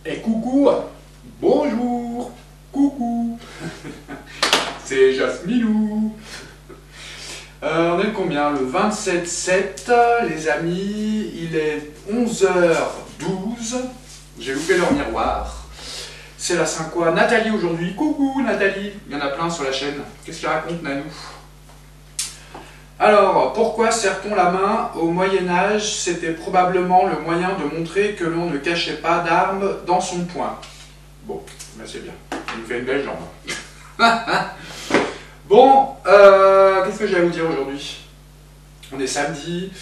Et coucou, bonjour, coucou, c'est Jasminou. On est le combien? Le 27/7, les amis, il est 11h12, j'ai loupé leur miroir. C'est la Saint quoi? Nathalie aujourd'hui, coucou Nathalie, il y en a plein sur la chaîne, qu'est-ce qu'il raconte Nanou? Alors, pourquoi serre-t-on la main? Au Moyen-Âge, c'était probablement le moyen de montrer que l'on ne cachait pas d'armes dans son poing. Bon, ben c'est bien, ça nous fait une belle jambe. Bon, qu'est-ce que j'ai à vous dire aujourd'hui? On est samedi.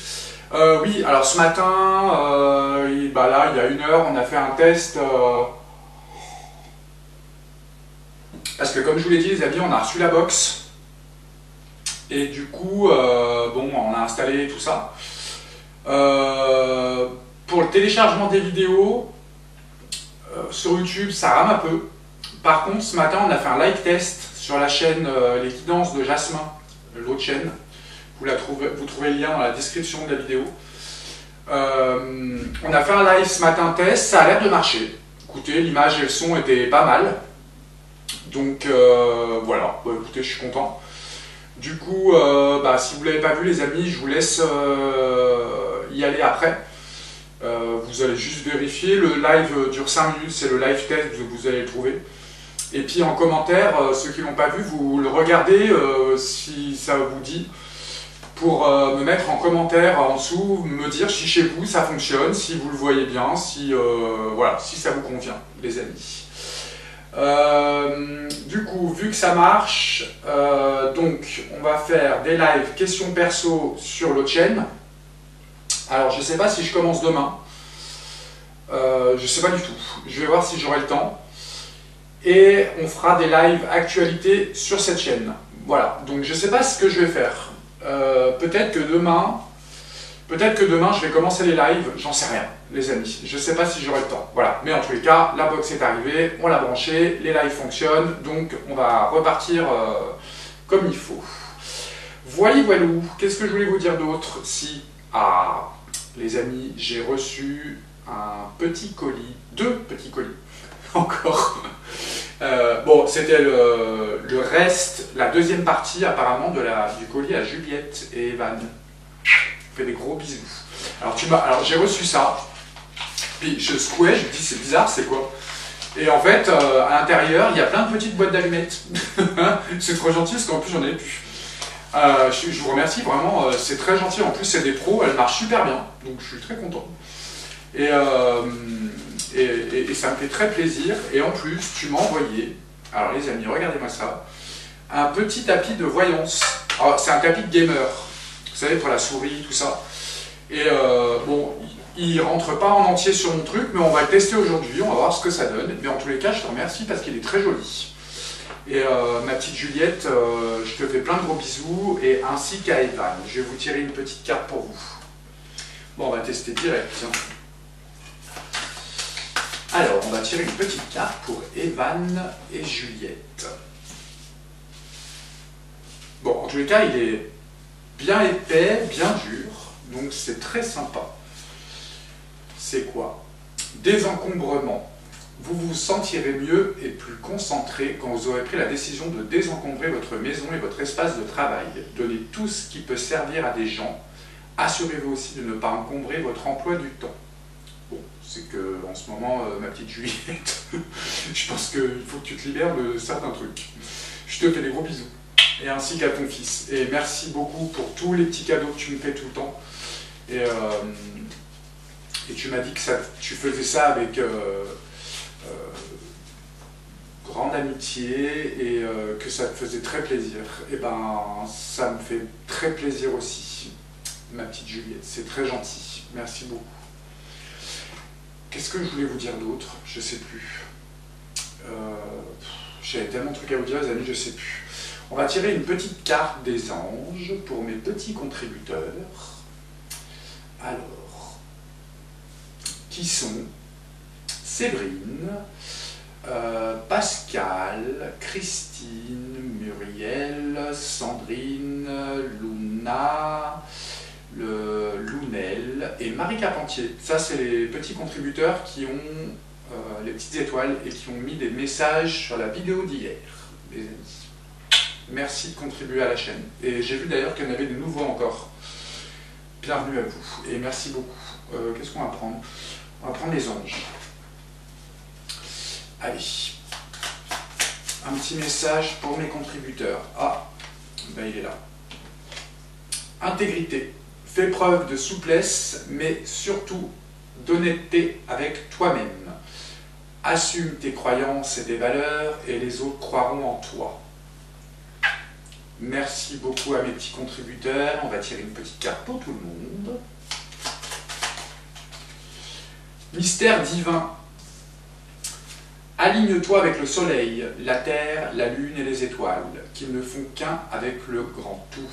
Oui, alors ce matin, là, il y a 1 heure, on a fait un test. Parce que comme je vous l'ai dit, les amis, on a reçu la box. Et du coup, bon, on a installé tout ça. Pour le téléchargement des vidéos, sur YouTube, ça rame un peu. Par contre, ce matin, on a fait un live test sur la chaîne Les Guidances de Jasmin, l'autre chaîne. Vous trouvez le lien dans la description de la vidéo. On a fait un live ce matin test, ça a l'air de marcher. Écoutez, l'image et le son étaient pas mal. Donc voilà, bon, écoutez, je suis content. Du coup, si vous ne l'avez pas vu les amis, je vous laisse y aller après. Vous allez juste vérifier, le live dure 5 minutes, c'est le live test, vous allez le trouver. Et puis en commentaire, ceux qui ne l'ont pas vu, vous le regardez si ça vous dit, pour me mettre en commentaire en dessous, me dire si chez vous ça fonctionne, si vous le voyez bien, si, voilà, si ça vous convient les amis. Du coup, vu que ça marche, donc on va faire des lives questions perso sur l'autre chaîne. Alors je ne sais pas si je commence demain, je ne sais pas du tout, je vais voir si j'aurai le temps. Et on fera des lives actualités sur cette chaîne. Voilà, donc je ne sais pas ce que je vais faire. Peut-être que demain je vais commencer les lives, j'en sais rien, les amis. Je ne sais pas si j'aurai le temps. Voilà, mais en tous les cas, la box est arrivée, on l'a branchée, les lives fonctionnent, donc on va repartir comme il faut. Voilà, voilou. Qu'est-ce que je voulais vous dire d'autre? Si, les amis, j'ai reçu un petit colis, 2 petits colis, encore. Bon, c'était le reste, la deuxième partie apparemment du colis à Juliette et Evan. Je fais des gros bisous. Alors j'ai reçu ça, puis je secouais, je me dis c'est bizarre, c'est quoi? Et en fait, à l'intérieur, il y a plein de petites boîtes d'allumettes. C'est trop gentil parce qu'en plus j'en ai plus. Je vous remercie vraiment, c'est très gentil. En plus c'est des pros, elles marchent super bien, donc je suis très content. Et ça me fait très plaisir. Et en plus, tu m'as envoyé, alors les amis, regardez-moi ça, un petit tapis de voyance. C'est un tapis de gamer, vous savez, pour la souris, tout ça. Et bon, il rentre pas en entier sur mon truc, mais on va le tester aujourd'hui, on va voir ce que ça donne. Mais en tous les cas, je te remercie parce qu'il est très joli. Et ma petite Juliette, je te fais plein de gros bisous, et ainsi qu'à Evan. Je vais vous tirer une petite carte pour vous. Bon, on va tester direct, tiens. Alors, on va tirer une petite carte pour Evan et Juliette. Bon, en tous les cas, il est bien épais, bien dur, donc c'est très sympa. C'est quoi? Désencombrement. Vous vous sentirez mieux et plus concentré quand vous aurez pris la décision de désencombrer votre maison et votre espace de travail. Donnez tout ce qui peut servir à des gens. Assurez-vous aussi de ne pas encombrer votre emploi du temps. Bon, c'est que en ce moment, ma petite Juliette, je pense qu'il faut que tu te libères de certains trucs. Je te fais des gros bisous, et ainsi qu'à ton fils. Et merci beaucoup pour tous les petits cadeaux que tu me fais tout le temps. Et tu m'as dit que tu faisais ça avec grande amitié et que ça te faisait très plaisir. Et ben, ça me fait très plaisir aussi, ma petite Juliette. C'est très gentil. Merci beaucoup. Qu'est-ce que je voulais vous dire d'autre? Je sais plus. J'avais tellement de trucs à vous dire, les amis, je sais plus. On va tirer une petite carte des anges pour mes petits contributeurs. Alors, qui sont Séverine, Pascal, Christine, Muriel, Sandrine, Luna, Lounel et Marie Carpentier. Ça, c'est les petits contributeurs qui ont les petites étoiles et qui ont mis des messages sur la vidéo d'hier, les amis. Merci de contribuer à la chaîne. Et j'ai vu d'ailleurs qu'il y en avait de nouveaux encore. Bienvenue à vous et merci beaucoup. Qu'est-ce qu'on va prendre? On va prendre les anges. Allez. Un petit message pour mes contributeurs. Ah, ben il est là. Intégrité. Fais preuve de souplesse, mais surtout d'honnêteté avec toi-même. Assume tes croyances et tes valeurs et les autres croiront en toi. Merci beaucoup à mes petits contributeurs. On va tirer une petite carte pour tout le monde. Mystère divin. Aligne-toi avec le soleil, la terre, la lune et les étoiles, qui ne font qu'un avec le grand tout.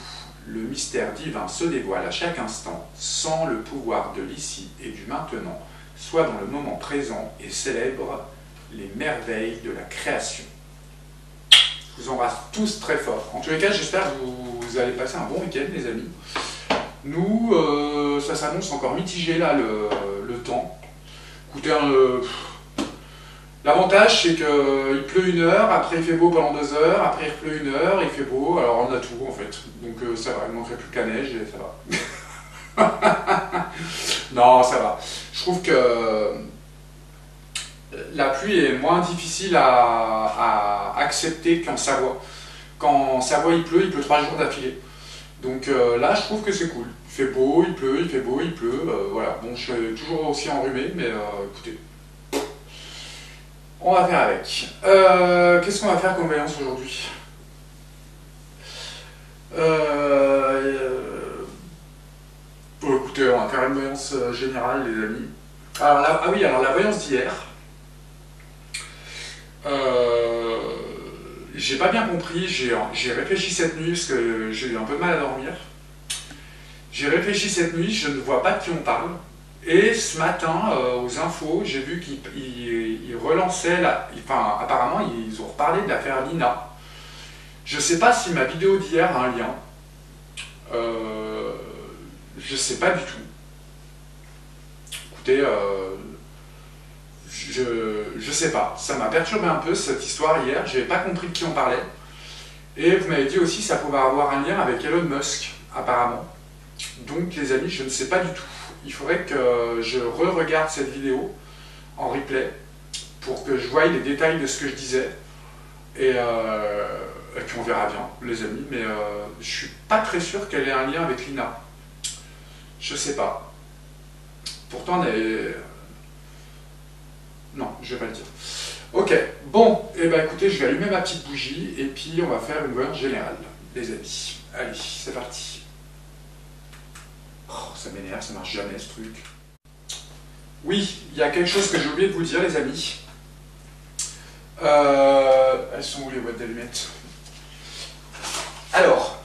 Le mystère divin se dévoile à chaque instant, sans le pouvoir de l'ici et du maintenant, soit dans le moment présent et célèbre les merveilles de la création. Je vous embrasse tous très fort. En tous les cas, j'espère que vous allez passer un bon week-end, les amis. Nous, ça s'annonce encore mitigé, là, le temps. Écoutez, l'avantage, c'est qu'il pleut 1 heure, après il fait beau pendant 2 heures, après il pleut 1 heure, il fait beau, alors on a tout, en fait. Donc ça va, il ne manquerait plus que la neige, et ça va. Non, ça va. Je trouve que la pluie est moins difficile à accepter qu'en Savoie. Quand en Savoie il pleut 3 jours d'affilée. Donc là, je trouve que c'est cool. Il fait beau, il pleut, il fait beau, il pleut. Voilà. Bon, je suis toujours aussi enrhumé, mais écoutez, on va faire avec. Qu'est-ce qu'on va faire comme voyance aujourd'hui? Bon, écoutez, on va faire une voyance générale, les amis. Alors, ah oui, alors la voyance d'hier. J'ai pas bien compris, j'ai réfléchi cette nuit parce que j'ai eu un peu de mal à dormir. J'ai réfléchi cette nuit, je ne vois pas de qui on parle. Et ce matin, aux infos, j'ai vu qu'ils relançaient, enfin apparemment ils ont reparlé de l'affaire Lina. Je sais pas si ma vidéo d'hier a un lien. Je sais pas du tout. Écoutez, je sais pas, ça m'a perturbé un peu cette histoire hier, j'ai pas compris de qui on parlait. Et vous m'avez dit aussi que ça pouvait avoir un lien avec Elon Musk, apparemment. Donc les amis, je ne sais pas du tout. Il faudrait que je re-regarde cette vidéo en replay pour que je voie les détails de ce que je disais. Et puis on verra bien, les amis, mais je suis pas très sûr qu'elle ait un lien avec Lina. Je sais pas. Pourtant, non, je vais pas le dire. Ok, bon, et ben écoutez, je vais allumer ma petite bougie et puis on va faire une voyance générale, les amis. Allez, c'est parti. Oh, ça m'énerve, ça marche jamais ce truc. Oui, il y a quelque chose que j'ai oublié de vous dire, les amis. Elles sont où les boîtes d'allumettes? Alors,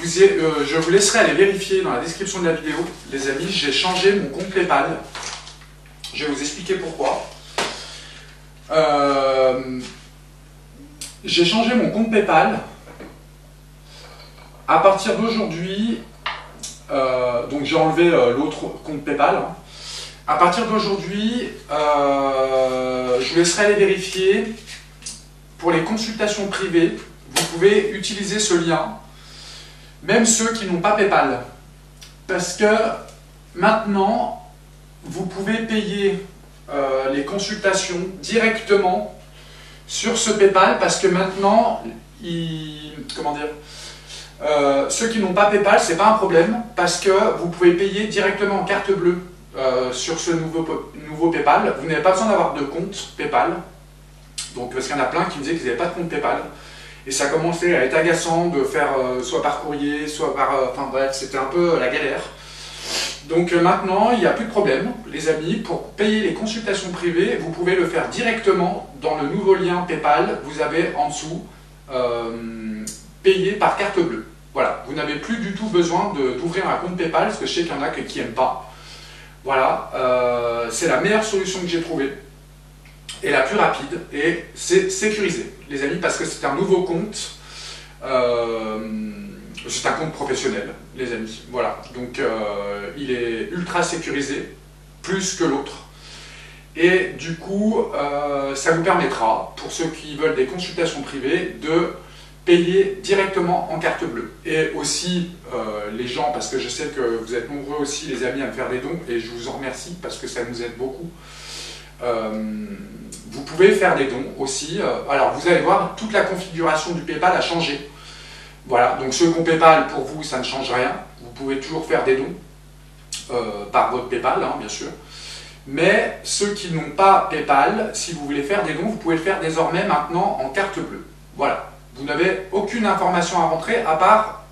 je vous laisserai aller vérifier dans la description de la vidéo, les amis, j'ai changé mon compte PayPal. Je vais vous expliquer pourquoi. J'ai changé mon compte PayPal. À partir d'aujourd'hui, donc j'ai enlevé l'autre compte PayPal. À partir d'aujourd'hui, je vous laisserai aller vérifier. Pour les consultations privées, vous pouvez utiliser ce lien, même ceux qui n'ont pas PayPal. Parce que maintenant, vous pouvez payer les consultations directement sur ce PayPal parce que maintenant, ceux qui n'ont pas PayPal, c'est pas un problème parce que vous pouvez payer directement en carte bleue sur ce nouveau PayPal. Vous n'avez pas besoin d'avoir de compte PayPal. Donc, parce qu'il y en a plein qui me disaient qu'ils n'avaient pas de compte PayPal. Et ça commençait à être agaçant de faire soit par courrier, soit par... enfin bref, c'était un peu la galère. Donc maintenant, il n'y a plus de problème, les amis. Pour payer les consultations privées, vous pouvez le faire directement dans le nouveau lien PayPal. Vous avez en dessous payer par carte bleue. Voilà, vous n'avez plus du tout besoin d'ouvrir un compte PayPal, parce que je sais qu'il y en a qui n'aiment pas. Voilà, c'est la meilleure solution que j'ai trouvée. Et la plus rapide, et c'est sécurisé, les amis, parce que c'est un nouveau compte. C'est un compte professionnel, les amis. Voilà, donc il est ultra sécurisé, plus que l'autre. Et du coup, ça vous permettra, pour ceux qui veulent des consultations privées, de payer directement en carte bleue. Et aussi, les gens, parce que je sais que vous êtes nombreux aussi, les amis, à me faire des dons, et je vous en remercie parce que ça nous aide beaucoup. Vous pouvez faire des dons aussi. Alors, vous allez voir, toute la configuration du PayPal a changé. Voilà, donc ceux qui ont PayPal, pour vous, ça ne change rien. Vous pouvez toujours faire des dons par votre PayPal, hein, bien sûr. Mais ceux qui n'ont pas PayPal, si vous voulez faire des dons, vous pouvez le faire désormais maintenant en carte bleue. Voilà. Vous n'avez aucune information à rentrer à part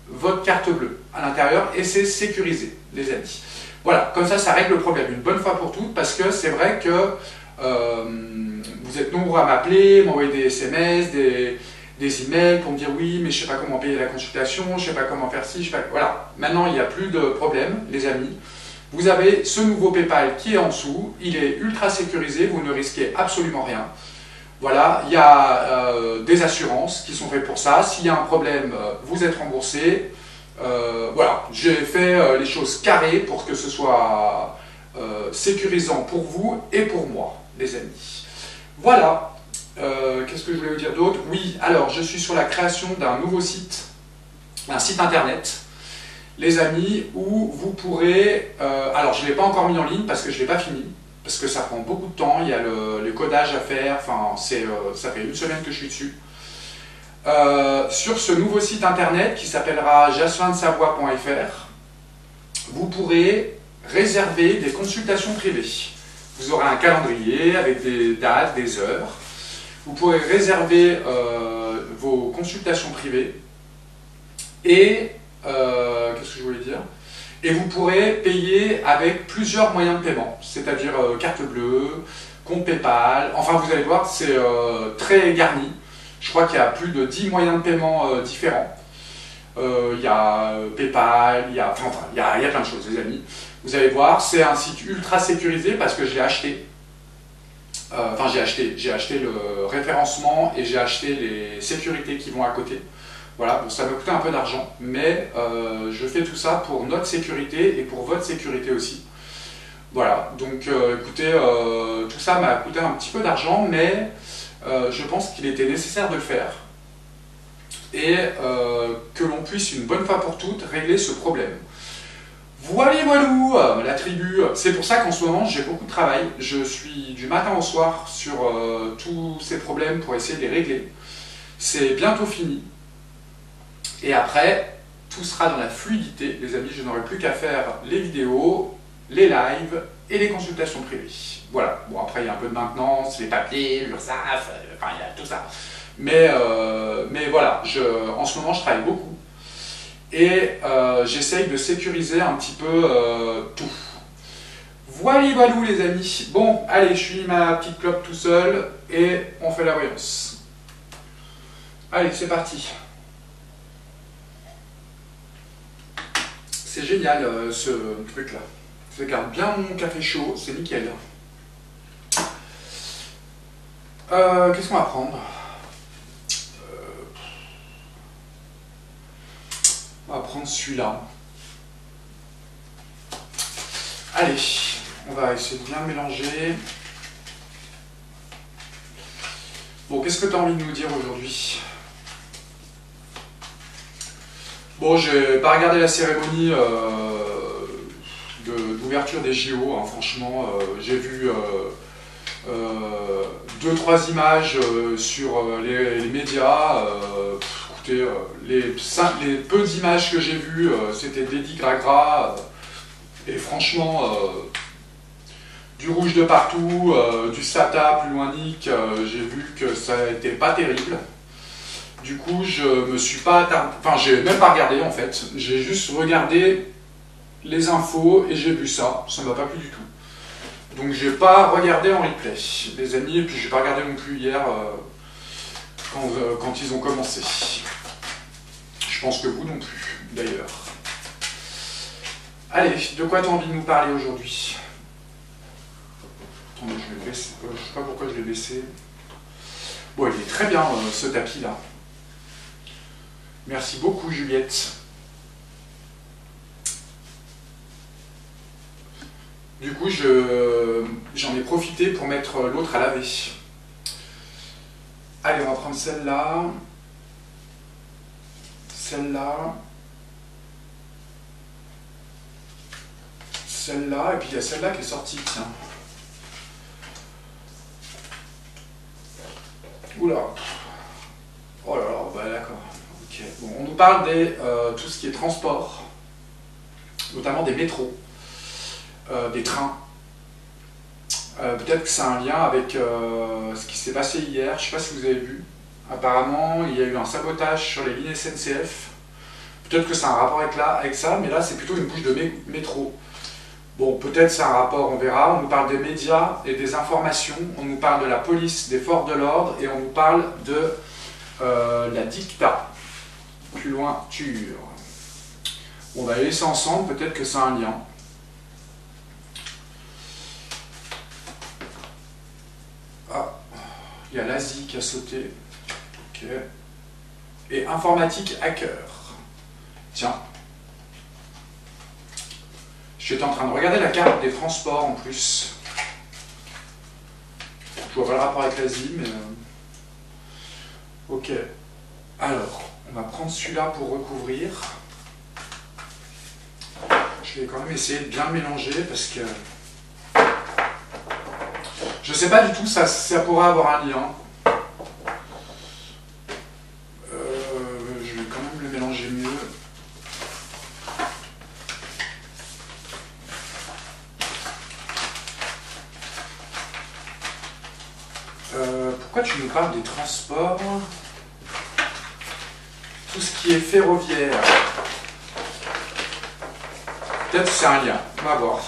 votre carte bleue à l'intérieur et c'est sécurisé, les amis. Voilà, comme ça règle le problème une bonne fois pour toutes parce que c'est vrai que vous êtes nombreux à m'appeler, m'envoyer des SMS, des emails pour me dire oui, mais je ne sais pas comment payer la consultation, je ne sais pas comment faire ci, je sais pas... Voilà, maintenant il n'y a plus de problème, les amis. Vous avez ce nouveau PayPal qui est en dessous, il est ultra sécurisé, vous ne risquez absolument rien. Voilà, il y a des assurances qui sont faites pour ça. S'il y a un problème, vous êtes remboursé. Voilà, j'ai fait les choses carrées pour que ce soit sécurisant pour vous et pour moi, les amis. Voilà, qu'est-ce que je voulais vous dire d'autre? Oui, alors je suis sur la création d'un nouveau site, un site internet, les amis, où vous pourrez... alors je ne l'ai pas encore mis en ligne parce que je ne l'ai pas fini. Parce que ça prend beaucoup de temps, il y a le codage à faire, enfin, ça fait une semaine que je suis dessus. Sur ce nouveau site internet qui s'appellera jaslinsavoie.fr, vous pourrez réserver des consultations privées. Vous aurez un calendrier avec des dates, des heures. Vous pourrez réserver vos consultations privées et, qu'est-ce que je voulais dire ? Et vous pourrez payer avec plusieurs moyens de paiement, c'est-à-dire carte bleue, compte PayPal, enfin vous allez voir, c'est très garni. Je crois qu'il y a plus de 10 moyens de paiement différents. Il y a PayPal, il y a plein de choses, les amis. Vous allez voir, c'est un site ultra sécurisé parce que je l'ai acheté. Enfin, j'ai acheté le référencement et j'ai acheté les sécurités qui vont à côté. Voilà, bon, ça m'a coûté un peu d'argent, mais je fais tout ça pour notre sécurité et pour votre sécurité aussi. Voilà, donc écoutez, tout ça m'a coûté un petit peu d'argent, mais je pense qu'il était nécessaire de le faire et que l'on puisse une bonne fois pour toutes régler ce problème. Voilà, voilou, la tribu. C'est pour ça qu'en ce moment j'ai beaucoup de travail. Je suis du matin au soir sur tous ces problèmes pour essayer de les régler. C'est bientôt fini. Et après, tout sera dans la fluidité, les amis, je n'aurai plus qu'à faire les vidéos, les lives et les consultations privées. Voilà, bon après il y a un peu de maintenance, les papiers, l'URSSAF, enfin il y a tout ça. Mais voilà, en ce moment je travaille beaucoup et j'essaye de sécuriser un petit peu tout. Voilà, voilou les amis. Bon, allez, je suis ma petite clope tout seul et on fait la voyance. Allez, c'est parti. C'est génial ce truc là. Je garde bien mon café chaud, c'est nickel. Qu'est-ce qu'on va prendre? On va prendre celui-là. Allez, on va essayer de bien mélanger. Bon, qu'est-ce que tu as envie de nous dire aujourd'hui? Bon, j'ai pas regardé la cérémonie d'ouverture des JO, hein, franchement, j'ai vu 2-3 images sur les médias. Écoutez, les peu d'images que j'ai vues, c'était Lady Gaga, et franchement, du rouge de partout, du Sata plus loin Nick, j'ai vu que ça n'était pas terrible. Du coup, je me suis pas attardé, enfin, j'ai même pas regardé en fait, j'ai juste regardé les infos et j'ai vu ça, ça m'a pas plu du tout. Donc, j'ai pas regardé en replay, les amis, et puis j'ai pas regardé non plus hier quand ils ont commencé. Je pense que vous non plus, d'ailleurs. Allez, de quoi tu as envie de nous parler aujourd'hui? Attendez, je vais baisser, je sais pas pourquoi je l'ai baissé. Bon, il est très bien ce tapis là. Merci beaucoup Juliette. Du coup, j'en ai profité pour mettre l'autre à laver. Allez, on va prendre celle-là. Celle-là. Celle-là. Et puis il y a celle-là qui est sortie, tiens. Oula. Oh là là, bah d'accord. Ok. Bon, on nous parle de tout ce qui est transport, notamment des métros, des trains. Peut-être que c'est un lien avec ce qui s'est passé hier. Je ne sais pas si vous avez vu. Apparemment, il y a eu un sabotage sur les lignes SNCF. Peut-être que c'est un rapport avec ça, mais là, c'est plutôt une bouche de métro. Bon, peut-être c'est un rapport, on verra. On nous parle des médias et des informations. On nous parle de la police, des forces de l'ordre, et on nous parle de la dicta. Plus loin, on va les laisser ensemble, peut-être que c'est un lien. Ah, il y a l'Asie qui a sauté. Ok. Et informatique hacker. Tiens. J'étais en train de regarder la carte des transports en plus. Je vois pas le rapport avec l'Asie, mais... Ok. Alors, on va prendre celui-là pour recouvrir. Je vais quand même essayer de bien le mélanger parce que... Je sais pas du tout, ça pourrait avoir un lien. Je vais quand même le mélanger mieux. Pourquoi tu nous parles des transports? Tout ce qui est ferroviaire. Peut-être que c'est un lien, on va voir.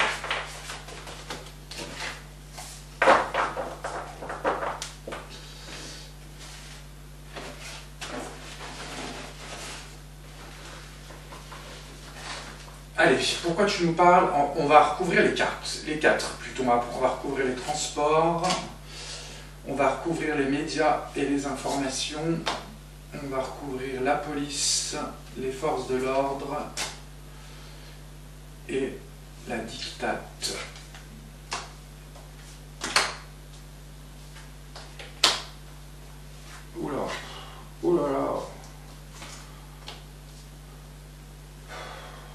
Allez, pourquoi tu nous parles? On va recouvrir les quatre plutôt. On va recouvrir les transports, on va recouvrir les médias et les informations, on va recouvrir la police, les forces de l'ordre et la dictate. Oula, oula là.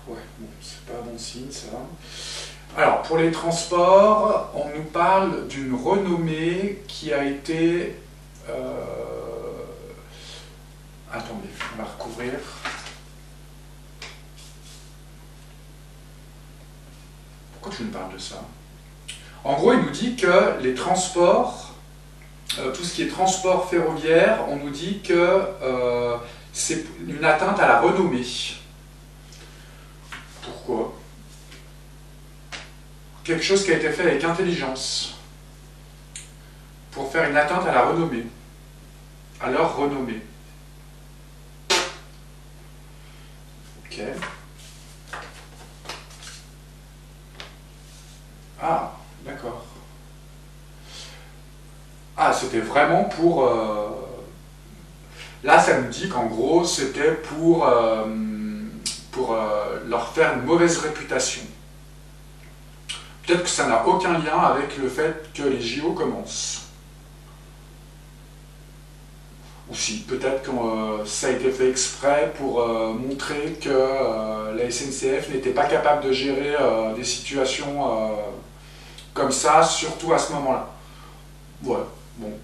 Ouais, bon, c'est pas bon signe ça. Alors, pour les transports, on nous parle d'une renommée qui a été... Attendez, on va recouvrir. Pourquoi tu nous parles de ça? En gros, il nous dit que les transports, tout ce qui est transport ferroviaire, on nous dit que c'est une atteinte à la renommée. Pourquoi? Quelque chose qui a été fait avec intelligence pour faire une atteinte à la renommée, à leur renommée. Ok. Ah, d'accord. Ah, c'était vraiment pour... Là, ça nous dit qu'en gros, c'était pour leur faire une mauvaise réputation. Peut-être que ça n'a aucun lien avec le fait que les JO commencent. Ou si, peut-être que ça a été fait exprès pour montrer que la SNCF n'était pas capable de gérer des situations comme ça, surtout à ce moment-là. Ouais, bon.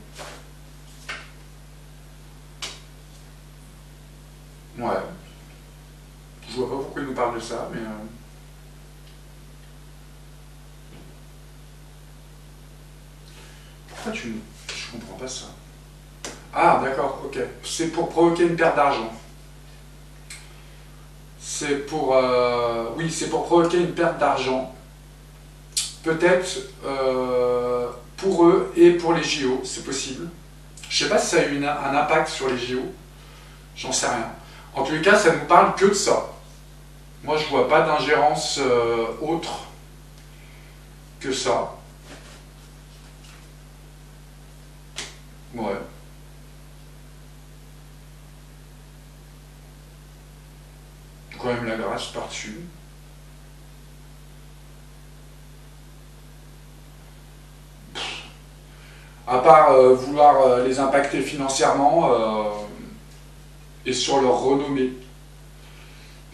Ouais. Je vois pas pourquoi il nous parle de ça, mais... Pourquoi tu... Je comprends pas ça. Ah, d'accord, ok. C'est pour provoquer une perte d'argent. C'est pour... Oui, c'est pour provoquer une perte d'argent. Peut-être pour eux et pour les JO, c'est possible. Je sais pas si ça a eu un impact sur les JO. J'en sais rien. En tous les cas, ça ne nous parle que de ça. Moi, je vois pas d'ingérence autre que ça. Ouais. Quand même la grâce par-dessus. À part vouloir les impacter financièrement et sur leur renommée.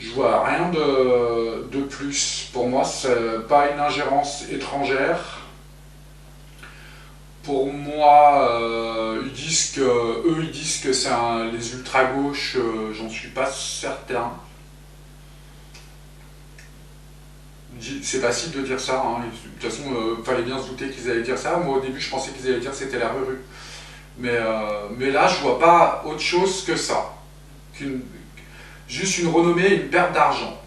Je vois rien de plus. Pour moi, c'est pas une ingérence étrangère. Pour moi, ils disent que c'est les ultra-gauches, j'en suis pas certain. C'est facile de dire ça, hein. De toute façon, il fallait bien se douter qu'ils allaient dire ça. Moi, au début, je pensais qu'ils allaient dire que c'était la rue. Mais là, je vois pas autre chose que ça. Juste une renommée, une perte d'argent.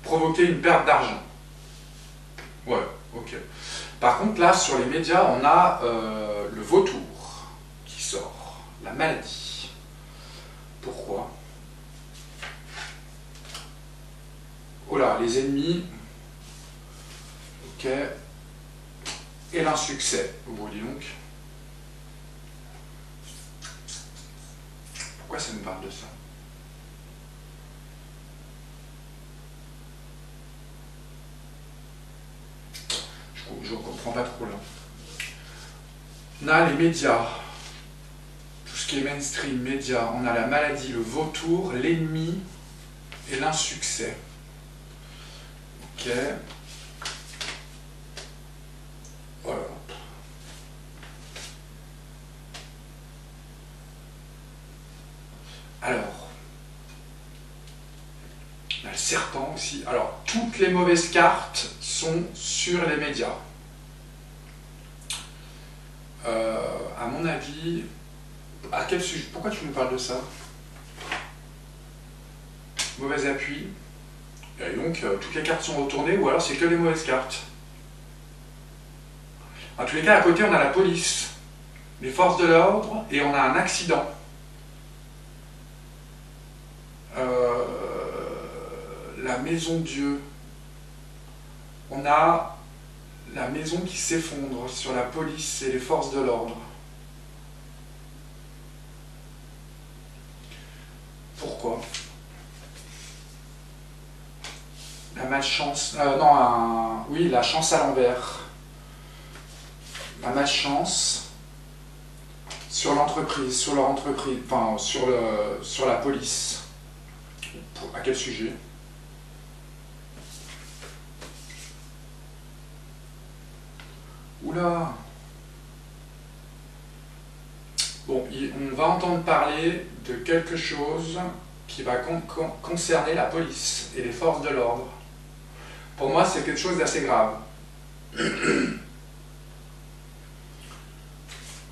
Provoquer une perte d'argent. Ouais, ok. Par contre, là, sur les médias, on a le vautour qui sort. La maladie. Pourquoi? Oh là, les ennemis. Ok. Et l'insuccès. Bon, dis donc. Pourquoi ça me parle de ça? Je ne comprends pas trop là. On a les médias. Tout ce qui est mainstream, médias. On a la maladie, le vautour, l'ennemi et l'insuccès. Ok. Voilà. Alors, on a le serpent aussi. Alors, toutes les mauvaises cartes sont sur les médias. À mon avis, à quel sujet? Pourquoi tu nous parles de ça? Mauvais appui. Et donc, toutes les cartes sont retournées, ou alors c'est que les mauvaises cartes. En tous les cas, à côté, on a la police, les forces de l'ordre, et on a un accident. La maison Dieu. On a la maison qui s'effondre sur la police et les forces de l'ordre. Pourquoi? La malchance... non, oui, la chance à l'envers. La malchance sur l'entreprise, sur leur entreprise, enfin sur la police. À quel sujet? Oula! Bon, on va entendre parler de quelque chose qui va concerner la police et les forces de l'ordre. Pour moi, c'est quelque chose d'assez grave.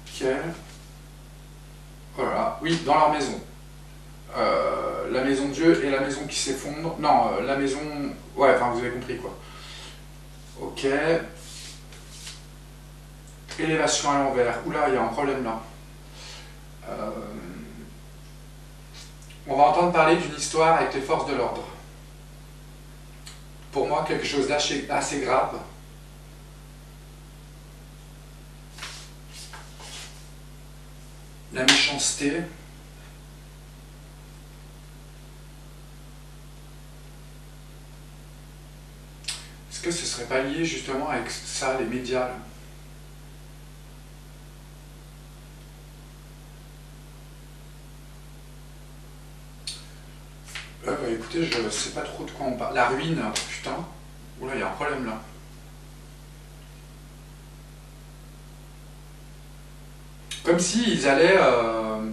Ok. Voilà. Oui, dans leur maison. La maison de Dieu et la maison qui s'effondre. Non, la maison... Ouais, enfin, vous avez compris, quoi. Ok. Élévation à l'envers. Oula, il y a un problème là. On va entendre parler d'une histoire avec les forces de l'ordre. Pour moi, quelque chose d'assez grave. La méchanceté. Est-ce que ce serait pas lié justement avec ça, les médias là? Écoutez, je sais pas trop de quoi on parle. La ruine, putain. Oula, il y a un problème là. Comme s'ils allaient...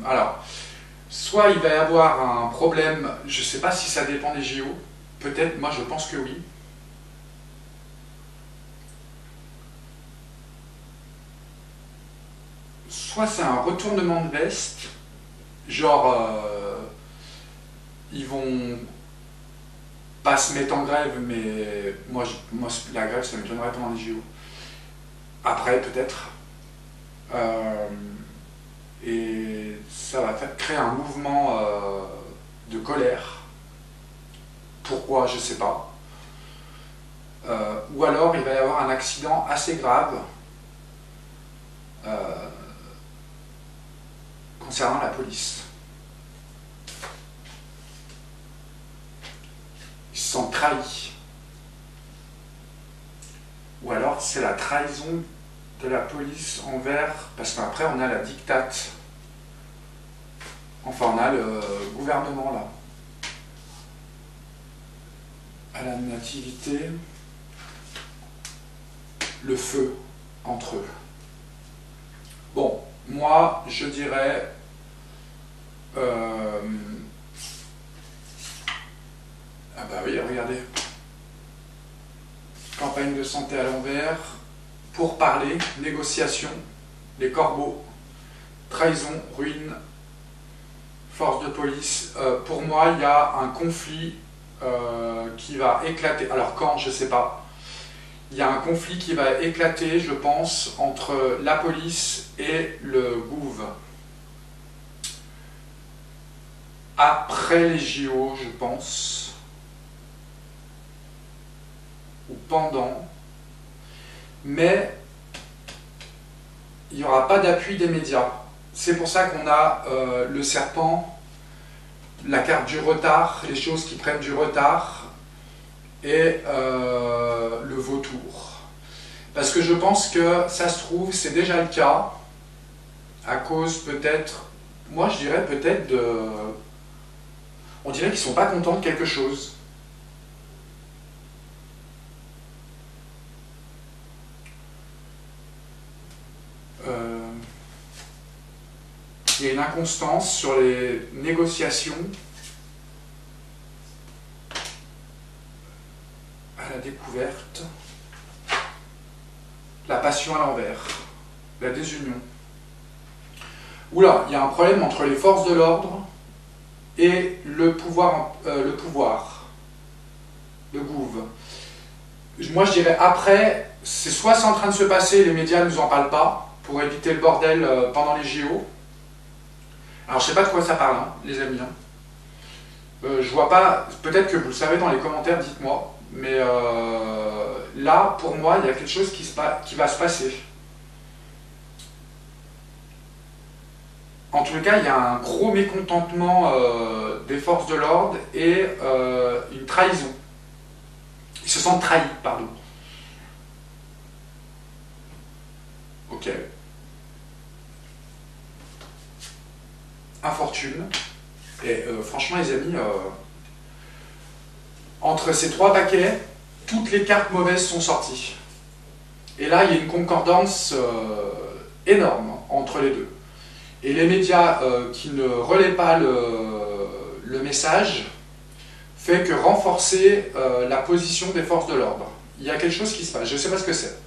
alors, soit il va y avoir un problème, je sais pas si ça dépend des JO, peut-être, moi je pense que oui. Soit c'est un retournement de veste, genre... ils vont pas se mettre en grève, mais moi la grève, ça m'étonnerait pendant les JO. Après, peut-être. Et ça va créer un mouvement de colère. Pourquoi, je sais pas. Ou alors, il va y avoir un accident assez grave concernant la police. Ils se sentent trahis. Ou alors c'est la trahison de la police envers, parce qu'après on a la dictate, enfin on a le gouvernement là, à la nativité, le feu entre eux. Bon, moi je dirais ah bah oui, regardez, campagne de santé à l'envers, pourparlers, négociation, les corbeaux, trahison, ruine, force de police. Pour moi, il y a un conflit qui va éclater. Alors quand, je ne sais pas. Il y a un conflit qui va éclater, je pense, entre la police et le gouv. Après les JO, je pense, ou pendant, mais il n'y aura pas d'appui des médias. C'est pour ça qu'on a le serpent, la carte du retard, les choses qui prennent du retard, et le vautour. Parce que je pense que ça se trouve, c'est déjà le cas, à cause peut-être, moi je dirais peut-être de... On dirait qu'ils ne sont pas contents de quelque chose. Il y a une inconstance sur les négociations à la découverte, la passion à l'envers, la désunion. Oula, il y a un problème entre les forces de l'ordre et le pouvoir, le gouv. Moi je dirais après, c'est soit c'est en train de se passer, les médias ne nous en parlent pas, pour éviter le bordel pendant les JO. Alors je sais pas de quoi ça parle, hein, les amis. Hein. Je vois pas, peut-être que vous le savez dans les commentaires, dites-moi, mais là, pour moi, il y a quelque chose qui va se passer. En tout cas, il y a un gros mécontentement des forces de l'ordre et une trahison. Ils se sentent trahis, pardon. Ok. Infortune. Et franchement, les amis, entre ces trois paquets, toutes les cartes mauvaises sont sorties. Et là, il y a une concordance énorme entre les deux. Et les médias qui ne relaient pas le message fait que renforcer la position des forces de l'ordre. Il y a quelque chose qui se passe, je ne sais pas ce que c'est.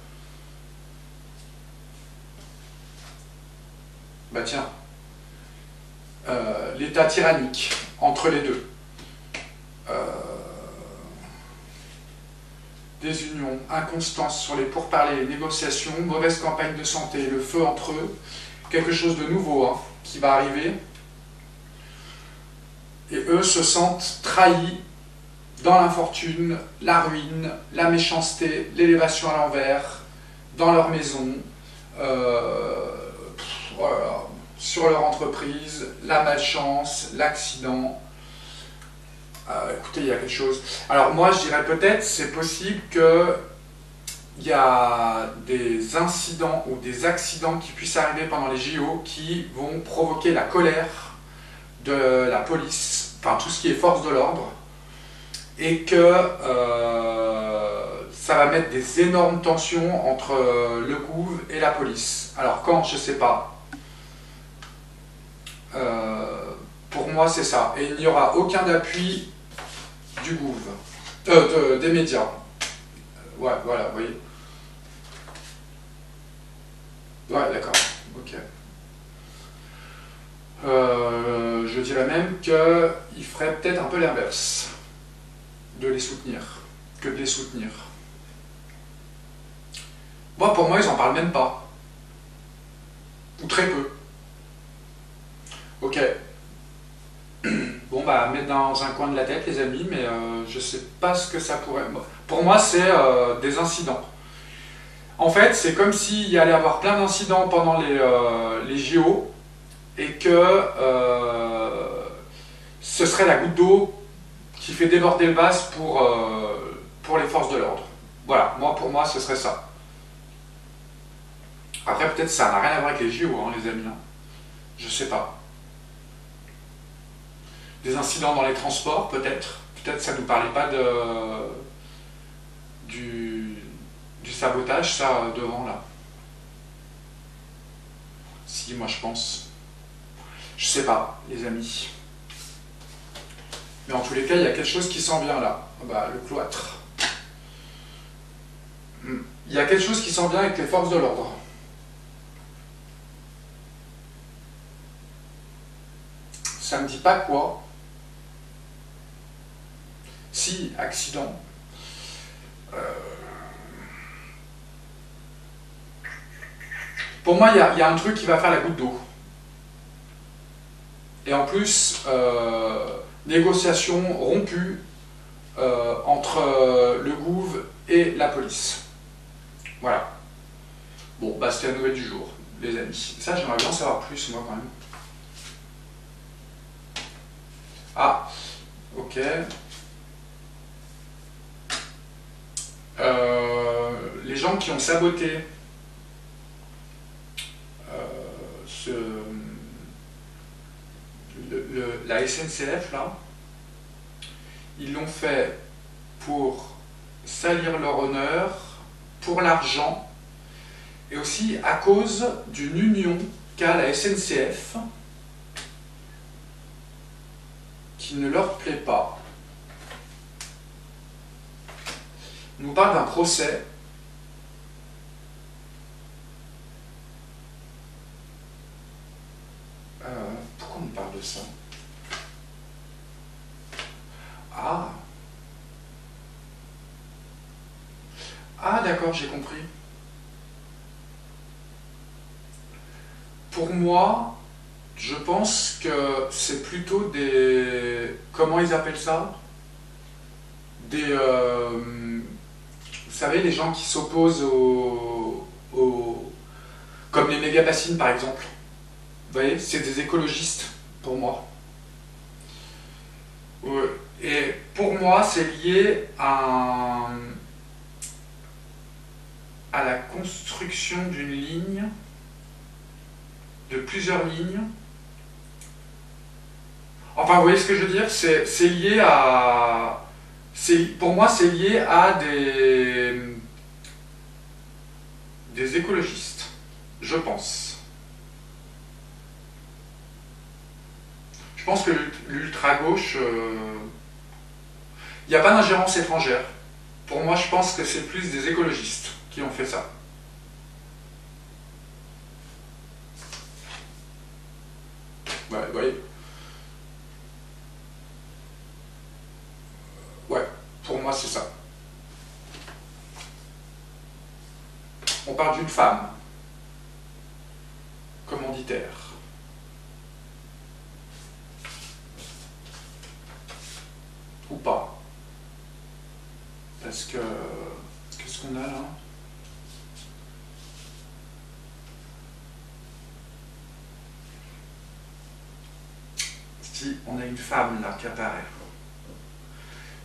Bah tiens, l'état tyrannique entre les deux. Désunion, inconstance sur les pourparlers, les négociations, mauvaise campagne de santé, le feu entre eux, quelque chose de nouveau hein, qui va arriver. Et eux se sentent trahis dans l'infortune, la ruine, la méchanceté, l'élévation à l'envers, dans leur maison, voilà, sur leur entreprise, la malchance, l'accident. Écoutez, il y a quelque chose. Alors moi, je dirais peut-être, c'est possible qu'il y a des incidents ou des accidents qui puissent arriver pendant les JO qui vont provoquer la colère de la police, enfin tout ce qui est force de l'ordre, et que ça va mettre des énormes tensions entre le gouv et la police. Alors quand, je sais pas. Pour moi, c'est ça. Et il n'y aura aucun appui du gouv, des médias. Ouais, voilà, vous voyez. Ouais, d'accord, ok. Je dirais même qu'il ferait peut-être un peu l'inverse de les soutenir, que de les soutenir. Moi, pour moi, ils n'en parlent même pas. Ou très peu. Ok. Bon, bah, mettre dans un coin de la tête, les amis, mais je sais pas ce que ça pourrait... Pour moi, c'est des incidents. En fait, c'est comme s'il y allait avoir plein d'incidents pendant les JO, et que ce serait la goutte d'eau qui fait déborder le vase pour les forces de l'ordre. Voilà, pour moi, ce serait ça. Après, peut-être ça n'a rien à voir avec les JO, hein, les amis. Hein. Je sais pas. Des incidents dans les transports, peut-être. Peut-être ça ne nous parlait pas du sabotage, ça, devant, là. Si, moi, je pense. Je sais pas, les amis. Mais en tous les cas, il y a quelque chose qui sent bien, là. Bah, le cloître. Il y a quelque chose qui sent bien avec les forces de l'ordre. Ça me dit pas quoi. Si, accident. Pour moi, il y a un truc qui va faire la goutte d'eau. Et en plus, négociation rompue entre le gouv et la police. Voilà. Bon, bah c'était la nouvelle du jour, les amis. Ça, j'aimerais bien en savoir plus, moi, quand même. Ah, ok. Les gens qui ont saboté la SNCF, là, ils l'ont fait pour salir leur honneur, pour l'argent, et aussi à cause d'une union qu'a la SNCF qui ne leur plaît pas. On nous parle d'un procès. Pourquoi on nous parle de ça? Ah. Ah, d'accord, j'ai compris. Pour moi, je pense que c'est plutôt des... Comment ils appellent ça? Des... vous savez, les gens qui s'opposent comme les méga-bassines, par exemple. Vous voyez, c'est des écologistes, pour moi. Et pour moi, c'est lié à la construction d'une ligne, de plusieurs lignes. Enfin, vous voyez ce que je veux dire? C'est lié à... Pour moi, c'est lié à des écologistes, je pense. Je pense que l'ultra-gauche... Il n'y a pas d'ingérence étrangère. Pour moi, je pense que c'est plus des écologistes qui ont fait ça. Ouais, vous voyez. Ouais, pour moi, c'est ça. On parle d'une femme, commanditaire. Ou pas. Parce que... Qu'est-ce qu'on a là? Si, on a une femme là qui apparaît.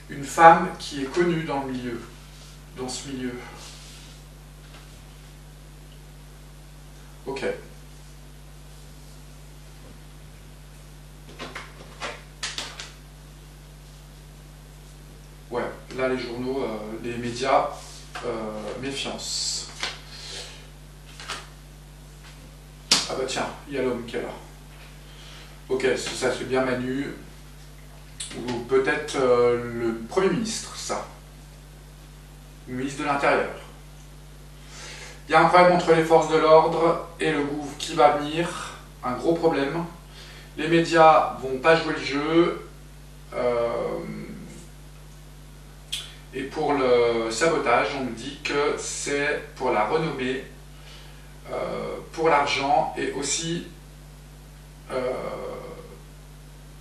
Une femme qui est connue dans le milieu, dans ce milieu. Ok. Ouais, là les journaux, les médias, méfiance. Ah bah tiens, il y a l'homme qui est là. Ok, ça c'est bien Manu. Ou peut-être le Premier ministre, ça. Le ministre de l'Intérieur. Il y a un problème entre les forces de l'ordre et le gouv qui va venir. Un gros problème. Les médias vont pas jouer le jeu. Et pour le sabotage, on me dit que c'est pour la renommée, pour l'argent et aussi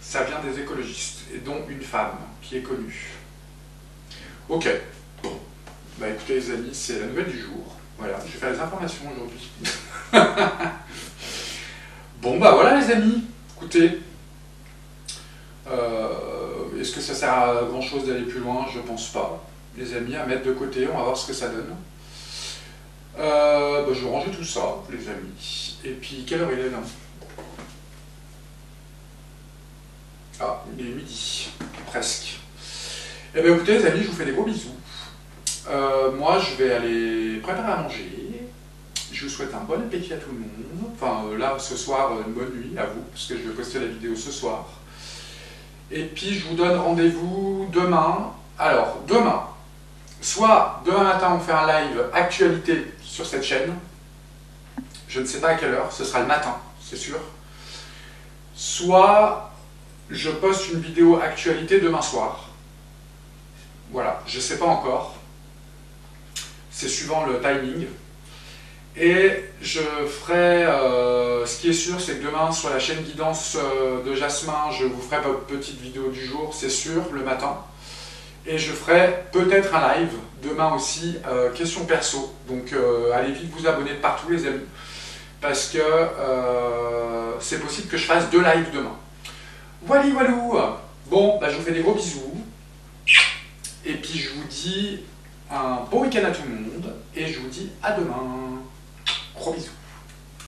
ça vient des écologistes, et dont une femme qui est connue. Ok, bon, bah écoutez les amis, c'est la nouvelle du jour. Voilà, je vais faire les informations aujourd'hui. Bon bah voilà les amis, écoutez, est-ce que ça sert à grand chose d'aller plus loin? Je pense pas. Les amis, à mettre de côté, on va voir ce que ça donne. Bah je vais ranger tout ça, les amis. Et puis, quelle heure il est là? Ah, il est midi, presque. Eh bien écoutez les amis, je vous fais des gros bisous. Moi je vais aller préparer à manger. Je vous souhaite un bon appétit à tout le monde. Enfin là ce soir, une bonne nuit à vous, parce que je vais poster la vidéo ce soir. Et puis je vous donne rendez-vous demain. Alors demain, soit demain matin on fait un live actualité sur cette chaîne. Je ne sais pas à quelle heure, ce sera le matin, c'est sûr. Soit je poste une vidéo actualité demain soir. Voilà, je ne sais pas encore. C'est suivant le timing. Et je ferai, ce qui est sûr, c'est que demain, sur la chaîne guidance de Jasmin, je vous ferai votre petite vidéo du jour, c'est sûr, le matin. Et je ferai peut-être un live demain aussi, question perso. Donc allez vite vous abonner de partout les amis. Parce que c'est possible que je fasse 2 lives demain. Voilà, voilou. Bon, bah, je vous fais des gros bisous. Et puis je vous dis un bon week-end à tout le monde. Et je vous dis à demain. Gros bisous.